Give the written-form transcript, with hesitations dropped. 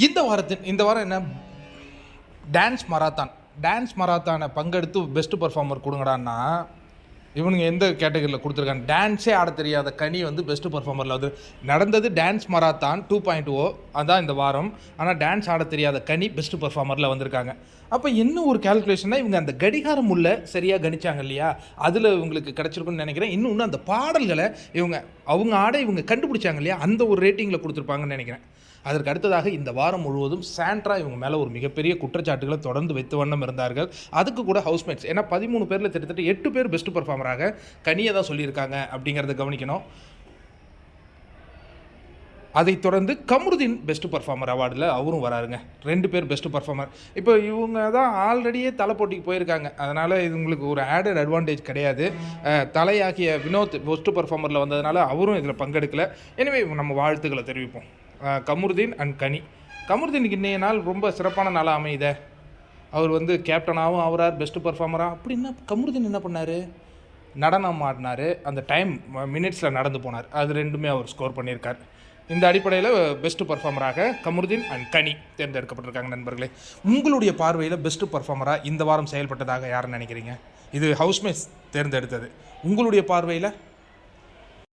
இந்த வாரம் என்ன, டான்ஸ் மராத்தானை பங்கெடுத்து பெஸ்ட்டு பர்ஃபார்மர் கொடுங்கடான்னா இவனுங்க எந்த கேட்டகரியில் கொடுத்துருக்காங்க? டான்ஸே ஆட தெரியாத கனி வந்து பெஸ்ட்டு பர்ஃபார்மரில் வந்து நடந்தது. டான்ஸ் மராத்தான் 2.0 அதான் இந்த வாரம். ஆனால் டான்ஸ் ஆட தெரியாத கனி பெஸ்ட்டு பர்ஃபார்மரில் வந்திருக்காங்க. அப்போ இன்னும் ஒரு கேல்குலேஷனாக இவங்க அந்த கடிகாரம் உள்ள சரியாக கணிச்சாங்க இல்லையா, அதில் இவங்களுக்கு கிடச்சிருக்குன்னு நினைக்கிறேன். இன்னும் அந்த பாடல்களை அவங்க ஆட இவங்க கண்டுபிடிச்சாங்க இல்லையா, அந்த ஒரு ரேட்டிங்கில் கொடுத்துருப்பாங்கன்னு நினைக்கிறேன். அதற்கு அடுத்ததாக இந்த வாரம் முழுவதும் சாண்ட்ரா இவங்க மேலே ஒரு மிகப்பெரிய குற்றச்சாட்டுகளை தொடர்ந்து வைத்து வண்ணம் இருந்தார்கள். அதுக்கு கூட ஹவுஸ்மேட்ஸ், ஏன்னா 13 பேரில் கிட்டத்தட்ட 8 பேர் பெஸ்ட் பர்ஃபார்மராக கனியை தான் சொல்லியிருக்காங்க அப்படிங்கிறத கவனிக்கணும். அதைத் தொடர்ந்து கமருதீன் பெஸ்ட் பர்ஃபார்மர் அவார்டில் அவரும் வராருங்க. 2 பேர் பெஸ்ட் பர்ஃபார்மர். இப்போ இவங்க தான் ஆல்ரெடியே தலை போட்டிக்கு போயிருக்காங்க, அதனால் இது உங்களுக்கு ஒரு ஆடட் அட்வான்டேஜ் கிடையாது. தலையாகிய வினோத் பெஸ்ட் பர்ஃபார்மரில் வந்ததுனால அவரும் இதில் பங்கெடுக்கலை. எனவே நம்ம வாழ்த்துக்களை தெரிவிப்போம் கமருதீன் அண்ட் கனி. கமருதீனுக்கு இன்றைய நாள் ரொம்ப சிறப்பான நாளாக அமையுத. அவர் வந்து கேப்டனாகவும் ஆகிறார், பெஸ்ட்டு பர்ஃபார்மராக. அப்படின்னா கமருதீன் என்ன பண்ணார்? நடனம் ஆடினார், அந்த டைம் மினிட்ஸில் நடந்து போனார். அது ரெண்டுமே அவர் ஸ்கோர் பண்ணியிருக்கார். இந்த அடிப்படையில் பெஸ்ட்டு பர்ஃபார்மராக கமருதீன் அண்ட் கனி தேர்ந்தெடுக்கப்பட்டிருக்காங்க. நண்பர்களே, உங்களுடைய பார்வையில் பெஸ்ட்டு பர்ஃபார்மராக இந்த வாரம் செயல்பட்டதாக யாருன்னு நினைக்கிறீங்க? இது ஹவுஸ்மேட்ஸ் தேர்ந்தெடுத்தது. உங்களுடைய பார்வையில்